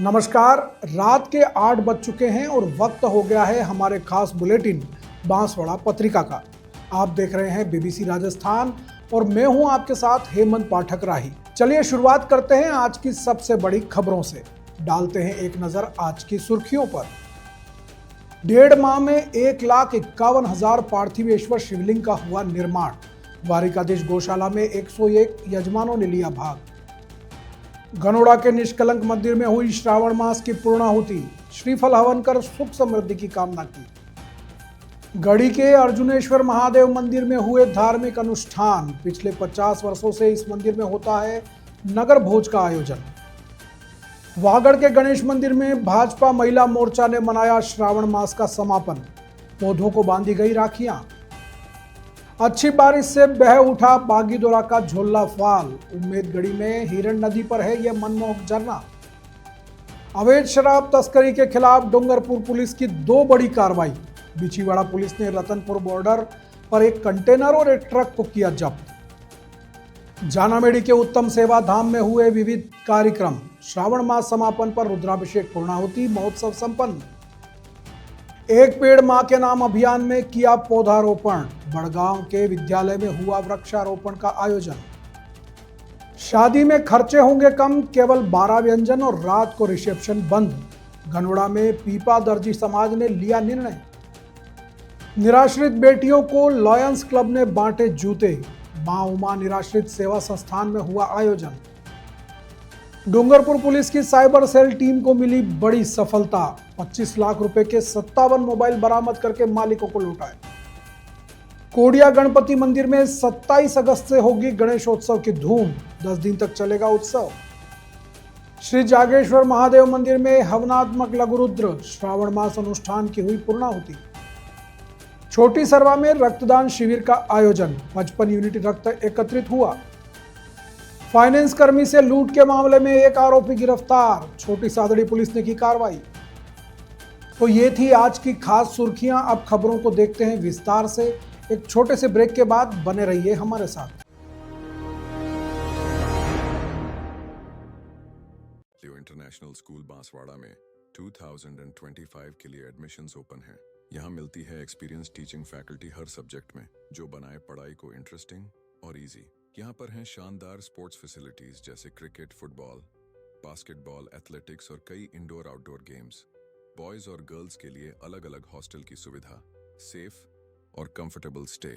नमस्कार। रात के 8 बज चुके हैं और वक्त हो गया है हमारे खास बुलेटिन बांसवाड़ा पत्रिका का। आप देख रहे हैं बीबीसी राजस्थान और मैं हूं आपके साथ हेमंत पाठक राही। चलिए शुरुआत करते हैं आज की सबसे बड़ी खबरों से। डालते हैं एक नजर आज की सुर्खियों पर। 1.5 माह में 1,51,000 पार्थिवेश्वर शिवलिंग का हुआ निर्माण। द्वारिकाधीश गौशाला में 101 यजमानों ने लिया भाग। गनोड़ा के निष्कलंक मंदिर में हुई श्रावण मास की पूर्णाहुति। श्रीफल हवन कर सुख समृद्धि की कामना की। गढ़ी के अर्जुनेश्वर महादेव मंदिर में हुए धार्मिक अनुष्ठान। पिछले 50 वर्षों से इस मंदिर में होता है नगर भोज का आयोजन। वागड़ के गणेश मंदिर में भाजपा महिला मोर्चा ने मनाया श्रावण मास का समापन। पौधों को बांधी गई राखियां। अच्छी बारिश से बह उठा बागीदोरा का झोला फाल। उम्मेदगढ़ी में हिरण नदी पर है यह मनमोहक झरना। अवैध शराब तस्करी के खिलाफ डूंगरपुर पुलिस की 2 बड़ी कार्रवाई। बिछीवाड़ा पुलिस ने रतनपुर बॉर्डर पर एक कंटेनर और एक ट्रक को किया जब्त। जानामेड़ी के उत्तम सेवा धाम में हुए विविध कार्यक्रम। श्रावण मास समापन पर रुद्राभिषेक पूर्णाहुति महोत्सव संपन्न। एक पेड़ मां के नाम अभियान में किया पौधारोपण। बड़गांव के विद्यालय में हुआ वृक्षारोपण का आयोजन। शादी में खर्चे होंगे कम, केवल 12 व्यंजन और रात को रिसेप्शन बंद। गनोड़ा में पीपा दर्जी समाज ने लिया निर्णय। निराश्रित बेटियों को लॉयंस क्लब ने बांटे जूते। मां उमा निराश्रित सेवा संस्थान में हुआ आयोजन। डूंगरपुर पुलिस की साइबर सेल टीम को मिली बड़ी सफलता। 25 लाख रुपए के 57 मोबाइल बरामद करके मालिकों को लौटाए। कोडिया गणपति मंदिर में 27 अगस्त से होगी गणेशोत्सव की धूम। 10 दिन तक चलेगा उत्सव। श्री जागेश्वर महादेव मंदिर में हवनात्मक लघुरुद्र। श्रावण मास अनुष्ठान की हुई पूर्णाहुति। छोटी सरवा में रक्तदान शिविर का आयोजन। 55 यूनिट रक्त एकत्रित हुआ। फाइनेंस कर्मी से लूट के मामले में एक आरोपी गिरफ्तार। छोटी सादड़ी पुलिस ने की कार्रवाई। तो ये थी आज की खास सुर्खियां। अब खबरों को देखते हैं विस्तार से। एक छोटे से ब्रेक के बाद बने रहिए हमारे साथ। लियो इंटरनेशनल स्कूल बांसवाड़ा में 2025 के लिए एडमिशन्स ओपन हैं। यहाँ मिलती है एक्सपीरियंस टीचिंग फैकल्टी हर सब्जेक्ट में, जो बनाए पढ़ाई को इंटरेस्टिंग और इजी। यहाँ पर हैं शानदार स्पोर्ट्स फैसिलिटीज जैसे क्रिकेट, फुटबॉल, बास्केटबॉल, एथलेटिक्स और कई इंडोर आउटडोर गेम्स। बॉयज और गर्ल्स के लिए अलग अलग हॉस्टल की सुविधा, सेफ और कंफर्टेबल स्टे।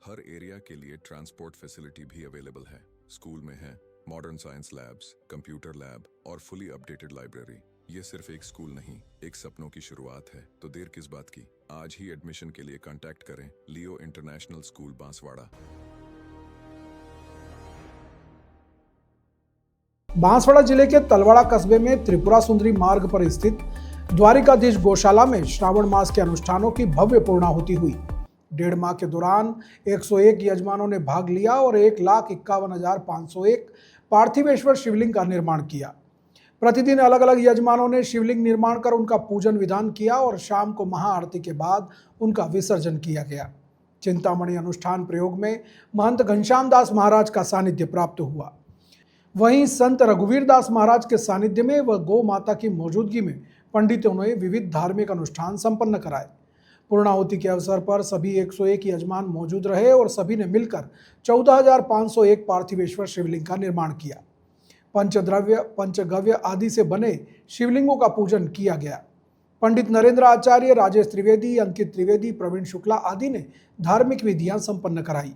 हर एरिया के लिए ट्रांसपोर्ट फैसिलिटी भी अवेलेबल है। स्कूल में है modern science labs, computer lab और फुली अपडेटेड लाइब्रेरी। ये सिर्फ एक स्कूल नहीं, एक सपनों की शुरुआत है। तो देर किस बात की, आज ही एडमिशन के लिए कांटेक्ट करें लियो इंटरनेशनल स्कूल बांसवाड़ा। बांसवाड़ा जिले के तलवाड़ा कस्बे में त्रिपुरा सुंदरी मार्ग पर स्थित द्वारिकाधीश गौशाला में श्रावण मास के अनुष्ठानों की भव्य पूर्णाहुति हुई। 1.5 माह के दौरान 101 यजमानों ने भाग लिया और 1,51,501 पार्थिवेश्वर शिवलिंग का निर्माण किया। प्रतिदिन अलग अलग यजमानों ने शिवलिंग निर्माण कर उनका पूजन विधान किया और शाम को महाआरती के बाद उनका विसर्जन किया गया। चिंतामणि अनुष्ठान प्रयोग में महंत घनश्याम दास महाराज का सानिध्य प्राप्त हुआ। वहीं संत रघुवीर दास महाराज के सानिध्य में व गौ माता की मौजूदगी में पंडितों ने विविध धार्मिक अनुष्ठान संपन्न कराए। पूर्णाहुति के अवसर पर सभी 101 यजमान मौजूद रहे और सभी ने मिलकर 14,501 पार्थिवेश्वर शिवलिंग का निर्माण किया। पंचद्रव्य, पंचगव्य आदि से बने शिवलिंगों का पूजन किया गया। पंडित नरेंद्र आचार्य, राजेश त्रिवेदी, अंकित त्रिवेदी, प्रवीण शुक्ला आदि ने धार्मिक विधियां संपन्न कराई।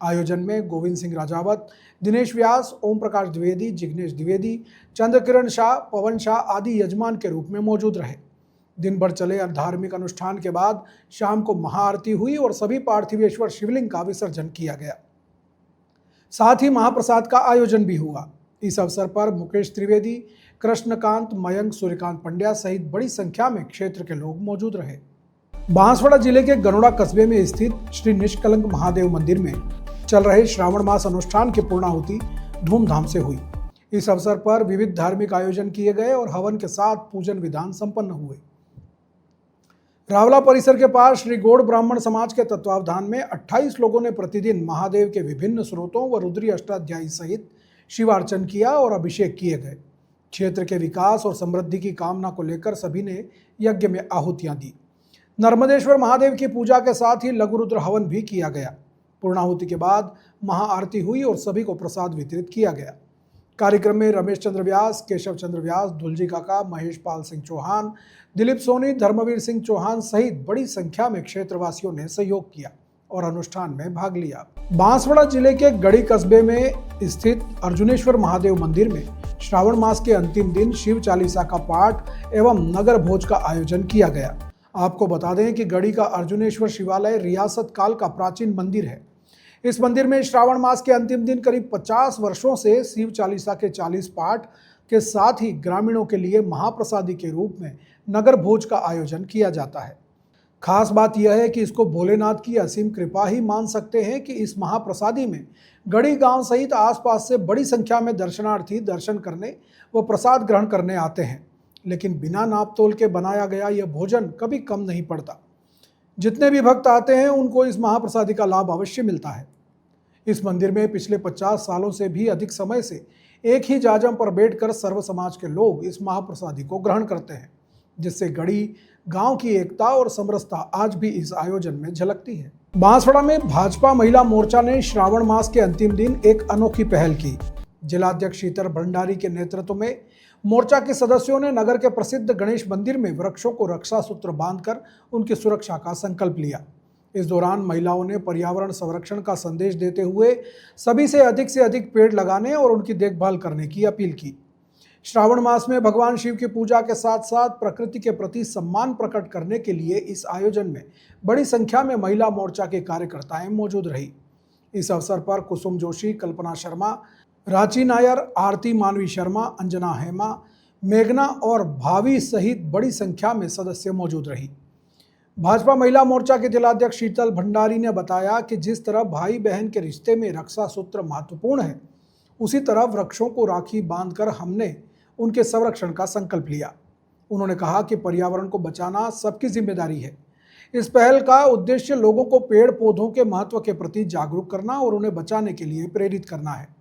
आयोजन में गोविंद सिंह राजावत, दिनेश व्यास, ओम प्रकाश द्विवेदी, जिग्नेश द्विवेदी, चंद्रकिरण शाह, पवन शाह आदि यजमान के रूप में मौजूद रहे। दिन भर चले धार्मिक अनुष्ठान के बाद शाम को महाआरती हुई और सभी पार्थिवेश्वर शिवलिंग का विसर्जन किया गया। साथ ही महाप्रसाद का आयोजन भी हुआ। इस अवसर पर मुकेश त्रिवेदी, कृष्णकांत, मयंक, सूर्यकांत पंड्या सहित बड़ी संख्या में क्षेत्र के लोग मौजूद रहे। बांसवाड़ा जिले के गनोड़ा कस्बे में स्थित श्री निष्कलंक महादेव मंदिर में चल रहे श्रावण मास अनुष्ठान की पूर्णाहुति धूमधाम से हुई। इस अवसर पर विविध धार्मिक आयोजन किए गए और हवन के साथ पूजन विधान संपन्न हुए। रावला परिसर के पास श्री गौड़ ब्राह्मण समाज के तत्वावधान में 28 लोगों ने प्रतिदिन महादेव के विभिन्न स्रोतों व रुद्री अष्टाध्यायी सहित शिवार्चन किया और अभिषेक किए गए। क्षेत्र के विकास और समृद्धि की कामना को लेकर सभी ने यज्ञ में आहुतियां दी। नर्मदेश्वर महादेव की पूजा के साथ ही लघु रुद्र हवन भी किया गया। पूर्णाहुति के बाद महाआरती हुई और सभी को प्रसाद वितरित किया गया। कार्यक्रम में रमेश चंद्र व्यास, केशव चंद्र व्यास, दुलजी काका, महेश पाल सिंह चौहान, दिलीप सोनी, धर्मवीर सिंह चौहान सहित बड़ी संख्या में क्षेत्रवासियों ने सहयोग किया और अनुष्ठान में भाग लिया। बांसवाड़ा जिले के गढ़ी कस्बे में स्थित अर्जुनेश्वर महादेव मंदिर में श्रावण मास के अंतिम दिन शिव चालीसा का पाठ एवं नगर भोज का आयोजन किया गया। आपको बता दें कि गढ़ी का अर्जुनेश्वर शिवालय रियासत काल का प्राचीन मंदिर है। इस मंदिर में श्रावण मास के अंतिम दिन करीब 50 वर्षों से शिव चालीसा के 40 पाठ के साथ ही ग्रामीणों के लिए महाप्रसादी के रूप में नगर भोज का आयोजन किया जाता है। खास बात यह है कि इसको भोलेनाथ की असीम कृपा ही मान सकते हैं कि इस महाप्रसादी में गढ़ी गांव सहित आसपास से बड़ी संख्या में दर्शनार्थी दर्शन करने व प्रसाद ग्रहण करने आते हैं। लेकिन बिना नाप तोल के बनाया गया यह भोजन कभी कम नहीं पड़ता। जितने भी भक्त आते हैं उनको इस महाप्रसादी का लाभ अवश्य मिलता है। इस मंदिर में पिछले 50 सालों से भी अधिक समय से एक ही जाजम पर बैठकर सर्व समाज के लोग इस महाप्रसादी को ग्रहण करते हैं, जिससे गढ़ी गांव की एकता और समरसता आज भी इस आयोजन में झलकती है। बांसवाड़ा में भाजपा महिला मोर्चा ने श्रावण मास के अंतिम दिन एक अनोखी पहल की। जिलाध्यक्ष शीतल भंडारी के नेतृत्व में मोर्चा के सदस्यों ने नगर के प्रसिद्ध गणेश मंदिर में वृक्षों को रक्षा सूत्र बांधकर उनकी सुरक्षा का संकल्प लिया। इस दौरान महिलाओं ने पर्यावरण संरक्षण का संदेश देते हुए सभी से अधिक पेड़ लगाने और उनकी देखभाल करने की अपील की। श्रावण मास में भगवान शिव की पूजा के साथ साथ प्रकृति के प्रति सम्मान प्रकट करने के लिए इस आयोजन में बड़ी संख्या में महिला मोर्चा के कार्यकर्ताएं मौजूद रही। इस अवसर पर कुसुम जोशी, कल्पना शर्मा, राची नायर, आरती मानवी शर्मा, अंजना हेमा, मेघना और भावी सहित बड़ी संख्या में सदस्य मौजूद रही। भाजपा महिला मोर्चा के जिलाध्यक्ष शीतल भंडारी ने बताया कि जिस तरह भाई बहन के रिश्ते में रक्षा सूत्र महत्वपूर्ण है, उसी तरह वृक्षों को राखी बांधकर हमने उनके संरक्षण का संकल्प लिया। उन्होंने कहा कि पर्यावरण को बचाना सबकी जिम्मेदारी है। इस पहल का उद्देश्य लोगों को पेड़ पौधों के महत्व के प्रति जागरूक करना और उन्हें बचाने के लिए प्रेरित करना है।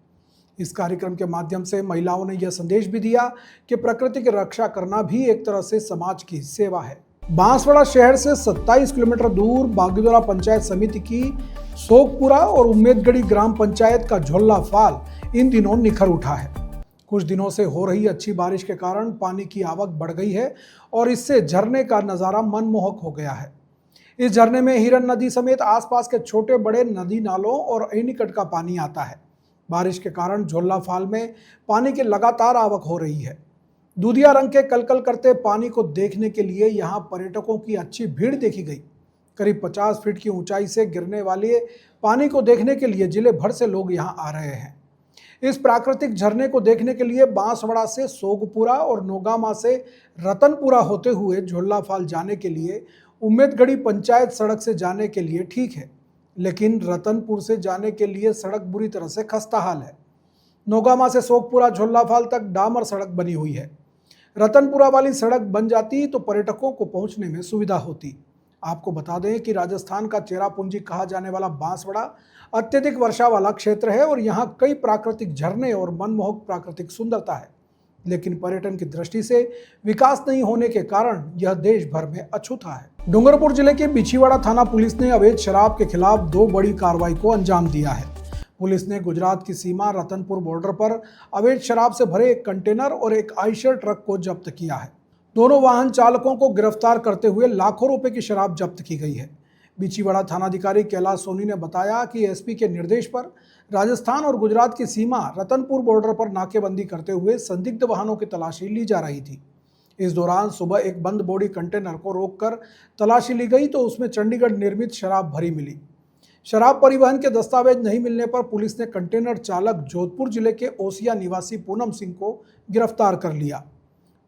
इस कार्यक्रम के माध्यम से महिलाओं ने यह संदेश भी दिया कि प्रकृति की रक्षा करना भी एक तरह से समाज की सेवा है। बांसवाड़ा शहर से 27 किलोमीटर दूर बागीदोरा पंचायत समिति की सोगपुरा और उम्मेदगढ़ी ग्राम पंचायत का झोला फाल इन दिनों निखर उठा है। कुछ दिनों से हो रही अच्छी बारिश के कारण पानी की आवक बढ़ गई है और इससे झरने का नज़ारा मनमोहक हो गया है। इस झरने में हिरन नदी समेत आसपास के छोटे बड़े नदी नालों और एनीकट का पानी आता है। बारिश के कारण झोला फाल में पानी की लगातार आवक हो रही है। दूधिया रंग के कलकल करते पानी को देखने के लिए यहाँ पर्यटकों की अच्छी भीड़ देखी गई। करीब 50 फीट की ऊंचाई से गिरने वाले पानी को देखने के लिए जिले भर से लोग यहाँ आ रहे हैं। इस प्राकृतिक झरने को देखने के लिए बांसवाड़ा से सोगपुरा और नोगामा से रतनपुरा होते हुए झोला फाल जाने के लिए उम्मेदगढ़ी पंचायत सड़क से जाने के लिए ठीक है, लेकिन रतनपुर से जाने के लिए सड़क बुरी तरह से खस्ता हाल है। नोगामा से सोगपुरा झोला फाल तक डामर सड़क बनी हुई है। रतनपुरा वाली सड़क बन जाती तो पर्यटकों को पहुंचने में सुविधा होती। आपको बता दें कि राजस्थान का चेरापूंजी कहा जाने वाला बांसवाड़ा अत्यधिक वर्षा वाला क्षेत्र है और यहाँ कई प्राकृतिक झरने और मनमोहक प्राकृतिक सुंदरता है, लेकिन पर्यटन की दृष्टि से विकास नहीं होने के कारण यह देश भर में अछूता है। डूंगरपुर जिले के बिछीवाड़ा थाना पुलिस ने अवैध शराब के खिलाफ 2 बड़ी कार्रवाई को अंजाम दिया है। पुलिस ने गुजरात की सीमा रतनपुर बॉर्डर पर अवैध शराब से भरे एक कंटेनर और एक आइशर ट्रक को जब्त किया है। दोनों वाहन चालकों को गिरफ्तार करते हुए लाखों रुपए की शराब जब्त की गई है। बिछीवाड़ा थानाधिकारी कैलाश सोनी ने बताया कि एसपी के निर्देश पर राजस्थान और गुजरात की सीमा रतनपुर बॉर्डर पर नाकेबंदी करते हुए संदिग्ध वाहनों की तलाशी ली जा रही थी। इस दौरान सुबह एक बंद बॉडी कंटेनर को रोककर तलाशी ली गई तो उसमें चंडीगढ़ निर्मित शराब भरी मिली। शराब परिवहन के दस्तावेज नहीं मिलने पर पुलिस ने कंटेनर चालक जोधपुर जिले के ओसिया निवासी पूनम सिंह को गिरफ्तार कर लिया।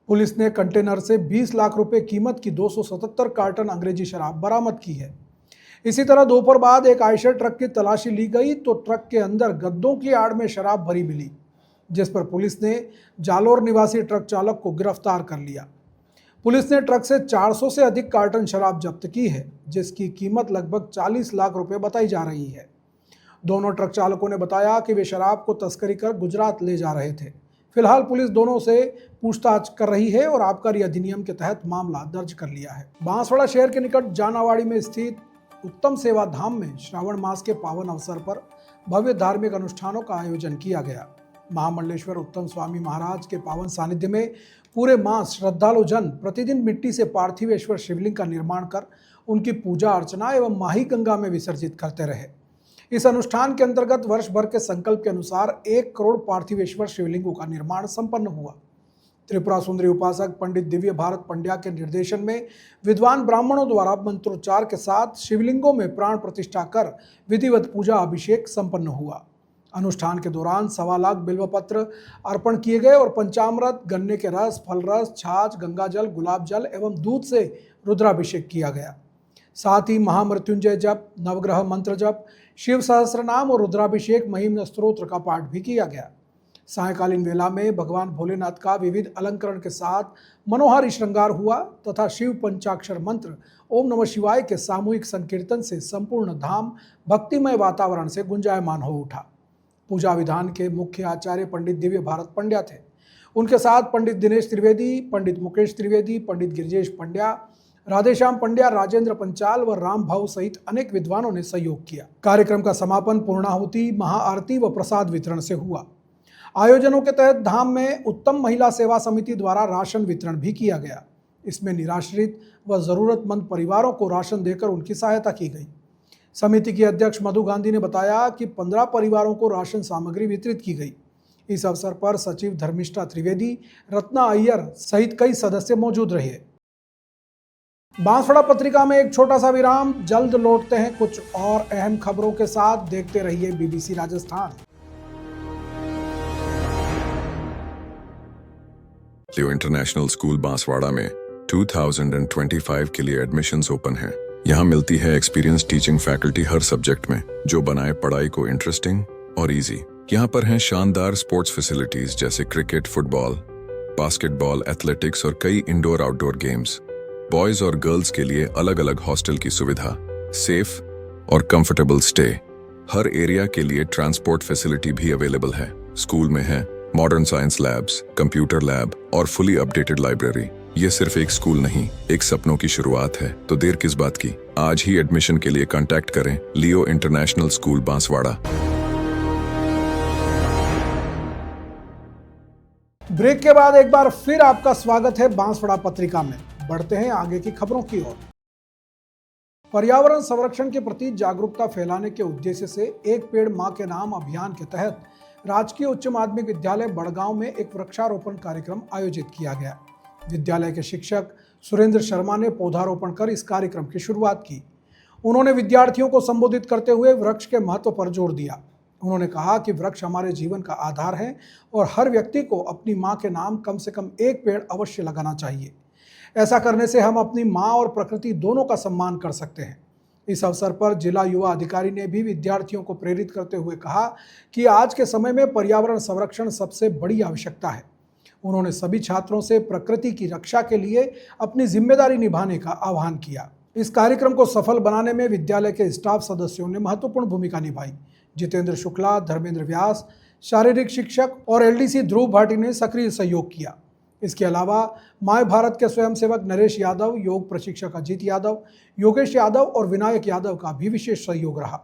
पुलिस ने कंटेनर से 20 लाख रुपए कीमत की 277 कार्टन अंग्रेजी शराब बरामद की है। इसी तरह दोपहर बाद एक आइशर ट्रक की तलाशी ली गई तो ट्रक के अंदर गद्दों की आड़ में शराब भरी मिली, जिस पर पुलिस ने जालोर निवासी ट्रक चालक को गिरफ्तार कर लिया। पुलिस ने ट्रक से 400 से अधिक कार्टन शराब जब्त की है, जिसकी कीमत लगभग 40 लाख रुपए बताई जा रही है। दोनों ट्रक चालकों ने बताया कि वे शराब को तस्करी कर गुजरात ले जा रहे थे। फिलहाल पुलिस दोनों से पूछताछ कर रही है और आबकारी अधिनियम के तहत मामला दर्ज कर लिया है। बांसवाड़ा शहर के निकट जानावाड़ी में स्थित उत्तम सेवा धाम में श्रावण मास के पावन अवसर पर भव्य धार्मिक अनुष्ठानों का आयोजन किया गया। महामंडलेश्वर उत्तम स्वामी महाराज के पावन सानिध्य में पूरे मास श्रद्धालु जन प्रतिदिन मिट्टी से पार्थिवेश्वर शिवलिंग का निर्माण कर उनकी पूजा अर्चना एवं माही गंगा में विसर्जित करते रहे। इस अनुष्ठान के अंतर्गत वर्ष भर के संकल्प के अनुसार 1 करोड़ पार्थिवेश्वर शिवलिंगों का निर्माण संपन्न हुआ। त्रिपुरा सुंदरी उपासक पंडित दिव्य भारत पंड्या के निर्देशन में विद्वान ब्राह्मणों द्वारा मंत्रोच्चार के साथ शिवलिंगों में प्राण प्रतिष्ठा कर विधिवत पूजा अभिषेक संपन्न हुआ। अनुष्ठान के दौरान 1.25 लाख बिल्वपत्र अर्पण किए गए और पंचामृत, गन्ने के रस, फल रस, छाछ, गंगाजल, गुलाब जल एवं दूध से रुद्राभिषेक किया गया। साथ ही महामृत्युंजय जप, नवग्रह मंत्र जप, शिव सहस्रनाम और रुद्राभिषेक महिम स्तोत्र का पाठ भी किया गया। सायंकालीन वेला में भगवान भोलेनाथ का विविध अलंकरण के साथ मनोहारी श्रृंगार हुआ तथा शिव पंचाक्षर मंत्र ओम नमः शिवाय के सामूहिक संकीर्तन से संपूर्ण धाम भक्तिमय वातावरण से गुंजायमान हो उठा। पूजा विधान के मुख्य आचार्य पंडित दिव्य भारत पंड्या थे। उनके साथ पंडित दिनेश त्रिवेदी, पंडित मुकेश त्रिवेदी, पंडित गिरिजेश पंड्या, राधेश्याम पंड्या, राजेंद्र पंचाल व राम भाव सहित अनेक विद्वानों ने सहयोग किया। कार्यक्रम का समापन पूर्णाहुति, महाआरती व प्रसाद वितरण से हुआ। आयोजनों के तहत धाम में उत्तम महिला सेवा समिति द्वारा राशन वितरण भी किया गया। इसमें निराश्रित व जरूरतमंद परिवारों को राशन देकर उनकी सहायता की गई। समिति की अध्यक्ष मधु गांधी ने बताया कि 15 परिवारों को राशन सामग्री वितरित की गई। इस अवसर पर सचिव धर्मिष्ठा त्रिवेदी, रत्ना अय्यर सहित कई सदस्य मौजूद रहे। बांसवाड़ा पत्रिका में एक छोटा सा विराम, जल्द लौटते हैं कुछ और अहम खबरों के साथ। देखते रहिए बीबीसी राजस्थान। लियो इंटरनेशनल स्कूल बांसवाड़ा में 2025 के लिए एडमिशन्स ओपन हैं। यहाँ मिलती है एक्सपीरियंस टीचिंग फैकल्टी हर सब्जेक्ट में, जो बनाए पढ़ाई को इंटरेस्टिंग और इजी। यहाँ पर हैं शानदार स्पोर्ट्स फैसिलिटीज जैसे क्रिकेट, फुटबॉल, बास्केटबॉल, एथलेटिक्स और कई इंडोर आउटडोर गेम्स। बॉयज और गर्ल्स के लिए अलग अलग हॉस्टल की सुविधा, सेफ और कंफर्टेबल स्टे। हर एरिया के लिए ट्रांसपोर्ट फैसिलिटी भी अवेलेबल है। स्कूल में है modern science labs, computer lab और फुली अपडेटेड लाइब्रेरी। ये सिर्फ एक स्कूल नहीं, एक सपनों की शुरुआत है। तो देर किस बात की, आज ही एडमिशन के लिए कांटेक्ट करें लियो इंटरनेशनल स्कूल बांसवाड़ा। ब्रेक के बाद एक बार फिर आपका स्वागत है बांसवाड़ा पत्रिका में। बढ़ते हैं आगे की खबरों की ओर। पर्यावरण संरक्षण के प्रति जागरूकता फैलाने के उद्देश्य से एक पेड़ मां के नाम अभियान के तहत राजकीय उच्च माध्यमिक विद्यालय बड़गांव में एक वृक्षारोपण कार्यक्रम आयोजित किया गया। विद्यालय के शिक्षक सुरेंद्र शर्मा ने पौधारोपण कर इस कार्यक्रम की शुरुआत की। उन्होंने विद्यार्थियों को संबोधित करते हुए वृक्ष के महत्व पर जोर दिया। उन्होंने कहा कि वृक्ष हमारे जीवन का आधार है और हर व्यक्ति को अपनी मां के नाम कम से कम एक पेड़ अवश्य लगाना चाहिए। ऐसा करने से हम अपनी मां और प्रकृति दोनों का सम्मान कर सकते हैं। इस अवसर पर जिला युवा अधिकारी ने भी विद्यार्थियों को प्रेरित करते हुए कहा कि आज के समय में पर्यावरण संरक्षण सबसे बड़ी आवश्यकता है। उन्होंने सभी छात्रों से प्रकृति की रक्षा के लिए अपनी जिम्मेदारी निभाने का आह्वान किया। इस कार्यक्रम को सफल बनाने में विद्यालय के स्टाफ सदस्यों ने महत्वपूर्ण भूमिका निभाई। जितेंद्र शुक्ला, धर्मेंद्र व्यास, शारीरिक शिक्षक और एलडीसी ध्रुव भाटी ने सक्रिय सहयोग किया। इसके अलावा माय भारत के स्वयंसेवक नरेश यादव, योग प्रशिक्षक अजीत यादव, योगेश यादव और विनायक यादव का भी विशेष सहयोग रहा।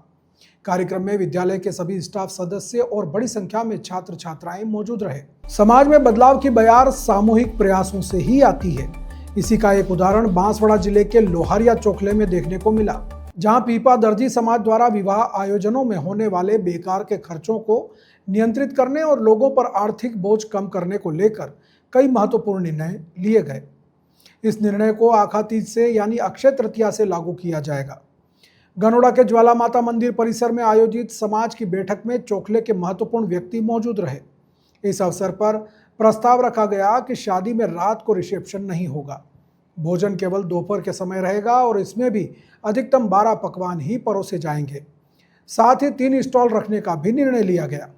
कार्यक्रम में विद्यालय के सभी स्टाफ सदस्य और बड़ी संख्या में छात्र छात्राएं मौजूद रहे। समाज में बदलाव की बयार सामूहिक प्रयासों से ही आती है। इसी का एक उदाहरण बांसवाड़ा जिले के लोहारिया चोखले में देखने को मिला, जहां पीपा दर्जी समाज द्वारा विवाह आयोजनों में होने वाले बेकार के खर्चों को नियंत्रित करने और लोगों पर आर्थिक बोझ कम करने को लेकर कई महत्वपूर्ण निर्णय लिए गए। इस निर्णय को आखातीज से यानी अक्षय तृतीया से लागू किया जाएगा। गनोड़ा के ज्वाला माता मंदिर परिसर में आयोजित समाज की बैठक में चोखले के महत्वपूर्ण व्यक्ति मौजूद रहे। इस अवसर पर प्रस्ताव रखा गया कि शादी में रात को रिसेप्शन नहीं होगा, भोजन केवल दोपहर के समय रहेगा और इसमें भी अधिकतम 12 पकवान ही परोसे जाएंगे। साथ ही 3 स्टॉल रखने का भी निर्णय लिया गया।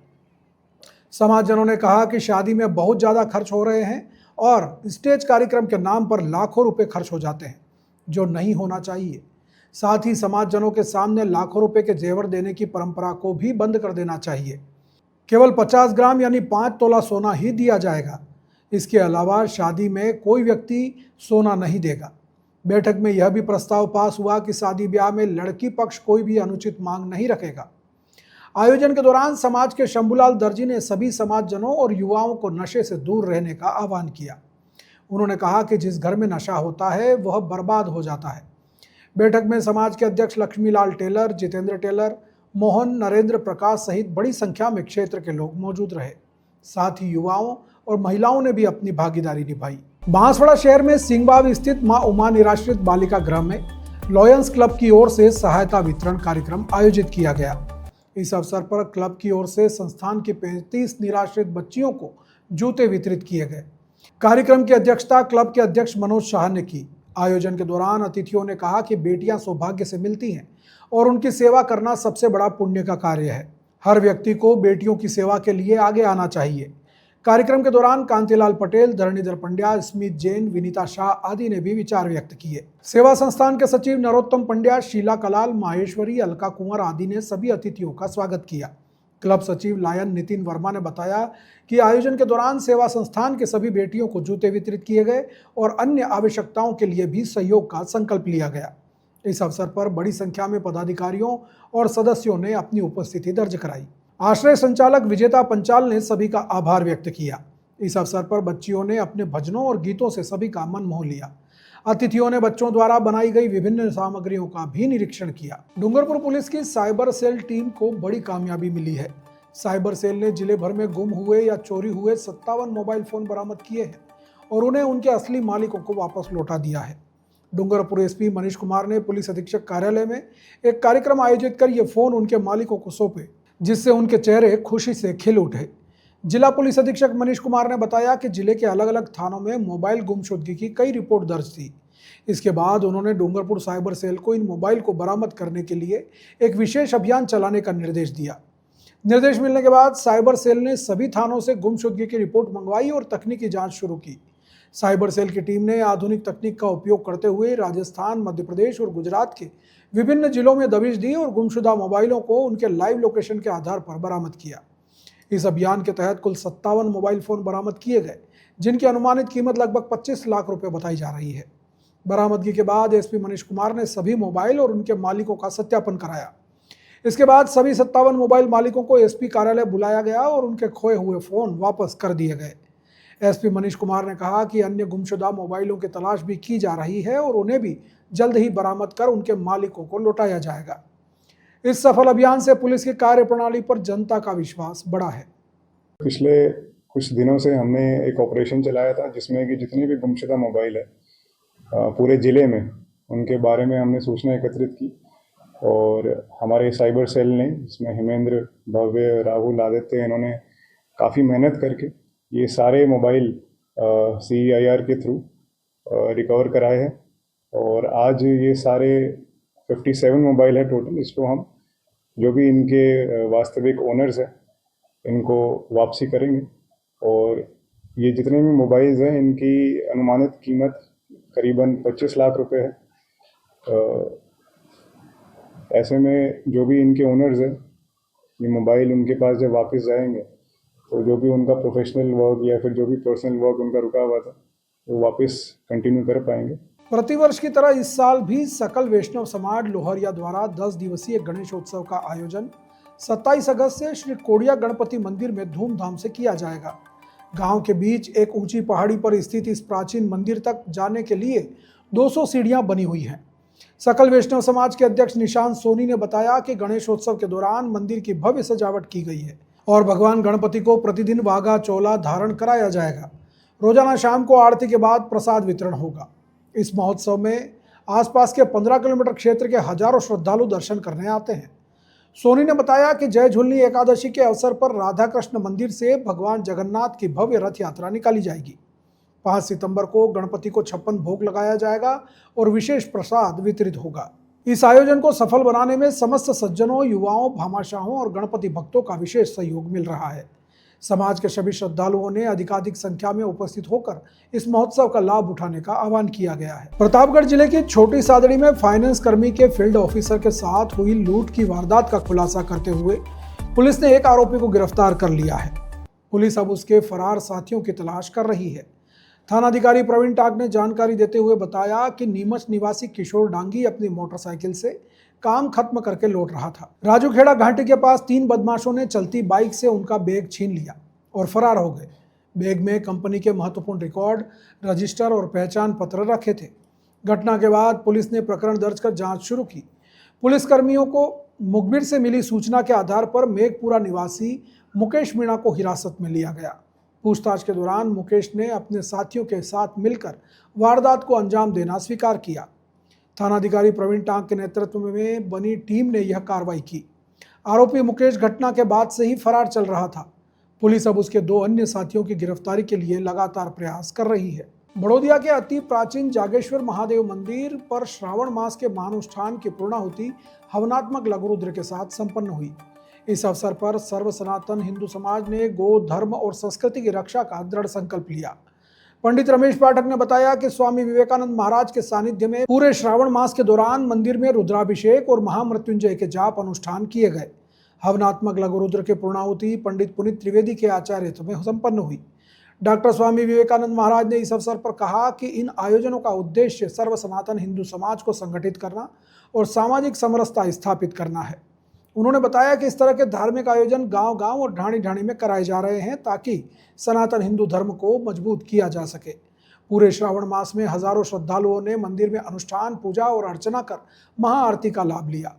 समाजजनों ने कहा कि शादी में बहुत ज़्यादा खर्च हो रहे हैं और स्टेज कार्यक्रम के नाम पर लाखों रुपए खर्च हो जाते हैं, जो नहीं होना चाहिए। साथ ही समाजजनों के सामने लाखों रुपए के जेवर देने की परंपरा को भी बंद कर देना चाहिए। केवल 50 ग्राम यानी 5 तोला सोना ही दिया जाएगा। इसके अलावा शादी में कोई व्यक्ति सोना नहीं देगा। बैठक में यह भी प्रस्ताव पास हुआ कि शादी ब्याह में लड़की पक्ष कोई भी अनुचित मांग नहीं रखेगा। आयोजन के दौरान समाज के शंभूलाल दर्जी ने सभी समाजजनों और युवाओं को नशे से दूर रहने का आह्वान किया। उन्होंने कहा कि जिस घर में नशा होता है वह बर्बाद हो जाता है। बैठक में समाज के अध्यक्ष लक्ष्मीलाल टेलर, जितेंद्र टेलर, मोहन, नरेंद्र प्रकाश सहित बड़ी संख्या में क्षेत्र के लोग मौजूद रहे। साथ ही युवाओं और महिलाओं ने भी अपनी भागीदारी निभाई। बांसवाड़ा शहर में सिंहबाव स्थित मां उमा निराश्रित बालिका गृह में लॉयंस क्लब की ओर से सहायता वितरण कार्यक्रम आयोजित किया गया। इस अवसर पर क्लब की ओर से संस्थान की 35 निराश्रित बच्चियों को जूते वितरित किए गए। कार्यक्रम की अध्यक्षता क्लब के अध्यक्ष मनोज शाह ने की। आयोजन के दौरान अतिथियों ने कहा कि बेटियां सौभाग्य से मिलती हैं और उनकी सेवा करना सबसे बड़ा पुण्य का कार्य है। हर व्यक्ति को बेटियों की सेवा के लिए आगे आना चाहिए। कार्यक्रम के दौरान कांतिलाल पटेल, धरणीधर पंड्या, स्मित जैन, विनीता शाह आदि ने भी विचार व्यक्त किए। सेवा संस्थान के सचिव नरोत्तम पंड्या, शीला कलाल, माहेश्वरी, अलका कुंवर आदि ने सभी अतिथियों का स्वागत किया। क्लब सचिव लायन नितिन वर्मा ने बताया कि आयोजन के दौरान सेवा संस्थान के सभी बेटियों को जूते वितरित किए गए और अन्य आवश्यकताओं के लिए भी सहयोग का संकल्प लिया गया। इस अवसर पर बड़ी संख्या में पदाधिकारियों और सदस्यों ने अपनी उपस्थिति दर्ज कराई। आश्रय संचालक विजेता पंचाल ने सभी का आभार व्यक्त किया। इस अवसर पर बच्चियों ने अपने भजनों और गीतों से सभी का मन मोह लिया। अतिथियों ने बच्चों द्वारा बनाई गई विभिन्न सामग्रियों का भी निरीक्षण किया। डूंगरपुर पुलिस की साइबर सेल टीम को बड़ी कामयाबी मिली है। साइबर सेल ने जिले भर में गुम हुए या चोरी हुए 57 मोबाइल फोन बरामद किए हैं और उन्हें उनके असली मालिकों को वापस लौटा दिया है। डूंगरपुर एसपी मनीष कुमार ने पुलिस अधीक्षक कार्यालय में एक कार्यक्रम आयोजित कर ये फोन उनके मालिकों को सौंपे, जिससे उनके चेहरे खुशी से खिल उठे। जिला पुलिस अधीक्षक मनीष कुमार ने बताया कि जिले के अलग अलग थानों में मोबाइल गुमशुदगी की कई रिपोर्ट दर्ज थी। इसके बाद उन्होंने डूंगरपुर साइबर सेल को इन मोबाइल को बरामद करने के लिए एक विशेष अभियान चलाने का निर्देश दिया। निर्देश मिलने के बाद साइबर सेल ने सभी थानों से गुमशुदगी की रिपोर्ट मंगवाई और तकनीकी जांच शुरू की। साइबर सेल की टीम ने आधुनिक तकनीक का उपयोग करते हुए राजस्थान, मध्य प्रदेश और गुजरात के विभिन्न जिलों में दबिश दी और गुमशुदा मोबाइलों को उनके लाइव लोकेशन के आधार पर बरामद किया। इस अभियान के तहत कुल 57 मोबाइल फोन बरामद किए गए, जिनकी अनुमानित कीमत लगभग 25 लाख रुपए बताई जा रही है। बरामदगी के बाद एसपी मनीष कुमार ने सभी मोबाइल और उनके मालिकों का सत्यापन कराया। इसके बाद सभी 57 मोबाइल मालिकों को एसपी कार्यालय बुलाया गया और उनके खोए हुए फोन वापस कर दिए गए। एसपी मनीष कुमार ने कहा कि अन्य गुमशुदा मोबाइलों की तलाश भी की जा रही है और उन्हें भी जल्द ही बरामद कर उनके मालिकों को लौटाया जाएगा। इस सफल अभियान से पुलिस की कार्यप्रणाली पर जनता का विश्वास बढ़ा है। पिछले कुछ दिनों से हमने एक ऑपरेशन चलाया था जिसमें कि जितने भी गुमशुदा मोबाइल है पूरे ज़िले में, उनके बारे में हमने सूचना एकत्रित की और हमारे साइबर सेल ने, जिसमें हेमेंद्र, भव्य, राहुल, आदित्य, इन्होंने काफ़ी मेहनत करके ये सारे मोबाइल CEIR के थ्रू रिकवर कराए हैं और आज ये सारे 57 मोबाइल है टोटल। इसको हम जो भी इनके वास्तविक ओनर्स हैं इनको वापसी करेंगे और ये जितने भी मोबाइल्स हैं इनकी अनुमानित कीमत करीबन 25 लाख रुपए है। ऐसे में जो भी इनके ओनर्स हैं ये मोबाइल उनके पास जब वापस जाएंगे तो जो भी उनका प्रोफेशनल वर्क या फिर जो भी पर्सनल वर्क उनका रुका हुआ था वो वापस कंटिन्यू कर पाएंगे। प्रतिवर्ष की तरह इस साल भी सकल वैष्णव समाज लोहरिया द्वारा 10 दिवसीय गणेशोत्सव का आयोजन 27 अगस्त से श्री कोडिया गणपति मंदिर में धूमधाम से किया जाएगा। गांव के बीच एक ऊंची पहाड़ी पर स्थित इस प्राचीन मंदिर तक जाने के लिए 200 सीढ़ियां बनी हुई हैं। सकल वैष्णव समाज के अध्यक्ष निशांत सोनी ने बताया कि गणेशोत्सव के दौरान मंदिर की भव्य सजावट की गई है और भगवान गणपति को प्रतिदिन वागा चोला धारण कराया जाएगा। रोजाना शाम को आरती के बाद प्रसाद वितरण होगा। इस महोत्सव में आसपास के 15 किलोमीटर क्षेत्र के हजारों श्रद्धालु दर्शन करने आते हैं। सोनी ने बताया कि जय झूलनी एकादशी के अवसर पर राधा कृष्ण मंदिर से भगवान जगन्नाथ की भव्य रथ यात्रा निकाली जाएगी। 5 सितंबर को गणपति को 56 भोग लगाया जाएगा और विशेष प्रसाद वितरित होगा। इस आयोजन को सफल बनाने में समस्त सज्जनों, युवाओं, भामाशाहों और गणपति भक्तों का विशेष सहयोग मिल रहा है। समाज के सभी श्रद्धालुओं ने अधिकाधिक संख्या में उपस्थित होकर इस महोत्सव का लाभ उठाने का आह्वान किया गया है। प्रतापगढ़ जिले की छोटी सादड़ी में फाइनेंस कर्मी के फील्ड ऑफिसर के साथ हुई लूट की वारदात का खुलासा करते हुए पुलिस ने एक आरोपी को गिरफ्तार कर लिया है। पुलिस अब उसके फरार साथियों की तलाश कर रही है। थानाधिकारी प्रवीण टाक ने जानकारी देते हुए बताया कि नीमच निवासी किशोर डांगी अपनी मोटरसाइकिल से काम खत्म करके लौट रहा था। राजूखेड़ा घाटी के पास 3 बदमाशों ने चलती बाइक से उनका बैग छीन लिया और फरार हो गए। बैग में कंपनी के महत्वपूर्ण रिकॉर्ड, रजिस्टर और पहचान पत्र रखे थे। घटना के बाद पुलिस ने प्रकरण दर्ज कर जांच शुरू की। पुलिसकर्मियों को मुखबिर से मिली सूचना के आधार पर मेघपुरा निवासी मुकेश मीणा को हिरासत में लिया गया। पूछताछ के दौरान मुकेश ने अपने साथियों के साथ मिलकर वारदात को अंजाम देना स्वीकार किया। थानाधिकारी प्रवीण टांक के नेतृत्व में बनी टीम ने यह कार्रवाई की। आरोपी मुकेश घटना के बाद से ही फरार चल रहा था। पुलिस अब उसके 2 अन्य साथियों की गिरफ्तारी के लिए लगातार प्रयास कर रही है। बड़ौदिया के अति प्राचीन जागेश्वर महादेव मंदिर पर श्रावण मास के महानुष्ठान की पूर्णाहुति हवनात्मक लघु रुद्र के साथ संपन्न हुई। इस अवसर पर सर्व सनातन हिंदू समाज ने गो धर्म और संस्कृति की रक्षा का दृढ़ संकल्प लिया। पंडित रमेश पाठक ने बताया कि स्वामी विवेकानंद महाराज के सानिध्य में पूरे श्रावण मास के दौरान मंदिर में रुद्राभिषेक और महामृत्युंजय के जाप अनुष्ठान किए गए। हवनात्मक लघु रुद्र के पूर्णाहुति पंडित पुनीत त्रिवेदी के आचार्यत्व में संपन्न हुई। डॉक्टर स्वामी विवेकानंद महाराज ने इस अवसर पर कहा कि इन आयोजनों का उद्देश्य सर्व सनातन हिंदू समाज को संगठित करना और सामाजिक समरसता स्थापित करना है। उन्होंने बताया कि इस तरह के धार्मिक आयोजन गांव-गांव और ढाणी-ढाणी में कराए जा रहे हैं ताकि सनातन हिंदू धर्म को मजबूत किया जा सके। पूरे श्रावण मास में हजारों श्रद्धालुओं ने मंदिर में अनुष्ठान, पूजा और अर्चना कर महाआरती का लाभ लिया।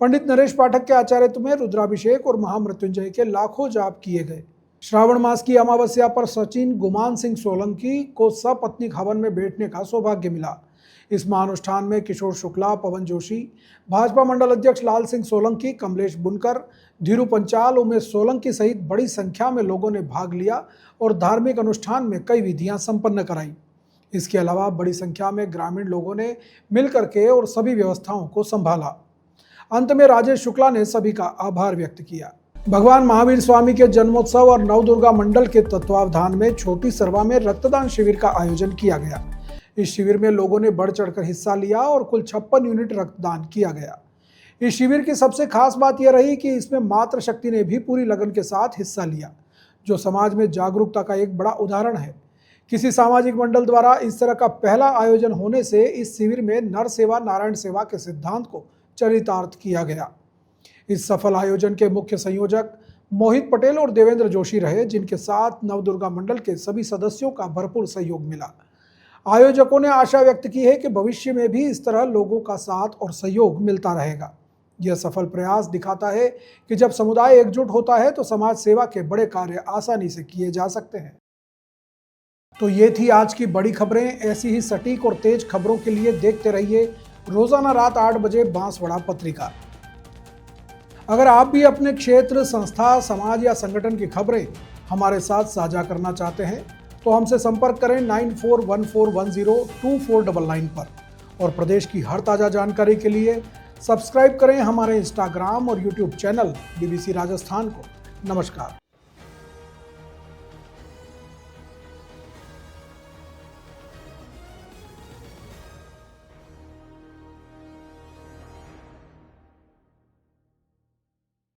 पंडित नरेश पाठक के आचार्यत्व में रुद्राभिषेक और महामृत्युंजय के लाखों जाप किए गए। श्रावण मास की अमावस्या पर सचिन गुमान सिंह सोलंकी को सपत्नीक हवन में बैठने का सौभाग्य मिला। इस महानुष्ठान में किशोर शुक्ला, पवन जोशी, भाजपा मंडल अध्यक्ष लाल सिंह सोलंकी, कमलेश बुनकर, धीरू पंचाल, उमेश सोलंकी सहित बड़ी संख्या में लोगों ने भाग लिया और धार्मिक अनुष्ठान में कई विधियां संपन्न कराई। इसके अलावा बड़ी संख्या में ग्रामीण लोगों ने मिलकर के और सभी व्यवस्थाओं को संभाला। अंत में राजेश शुक्ला ने सभी का आभार व्यक्त किया। भगवान महावीर स्वामी के जन्मोत्सव और नवदुर्गा मंडल के तत्वावधान में छोटी सरवा में रक्तदान शिविर का आयोजन किया गया। इस शिविर में लोगों ने बढ़ चढ़कर हिस्सा लिया और कुल 56 यूनिट रक्तदान किया गया। इस शिविर की सबसे खास बात यह रही कि इसमें मातृशक्ति ने भी पूरी लगन के साथ हिस्सा लिया, जो समाज में जागरूकता का एक बड़ा उदाहरण है। किसी सामाजिक मंडल द्वारा इस तरह का पहला आयोजन होने से इस शिविर में नर सेवा नारायण सेवा के सिद्धांत को चरितार्थ किया गया। इस सफल आयोजन के मुख्य संयोजक मोहित पटेल और देवेंद्र जोशी रहे, जिनके साथ नवदुर्गा मंडल के सभी सदस्यों का भरपूर सहयोग मिला। आयोजकों ने आशा व्यक्त की है कि भविष्य में भी इस तरह लोगों का साथ और सहयोग मिलता रहेगा। यह सफल प्रयास दिखाता है कि जब समुदाय एकजुट होता है तो समाज सेवा के बड़े कार्य आसानी से किए जा सकते हैं। तो ये थी आज की बड़ी खबरें। ऐसी ही सटीक और तेज खबरों के लिए देखते रहिए रोजाना रात 8 बजे बांसवाड़ा पत्रिका। अगर आप भी अपने क्षेत्र, संस्था, समाज या संगठन की खबरें हमारे साथ साझा करना चाहते हैं तो हमसे संपर्क करें 9414102499 पर। और प्रदेश की हर ताज़ा जानकारी के लिए सब्सक्राइब करें हमारे इंस्टाग्राम और यूट्यूब चैनल BBC राजस्थान को। नमस्कार।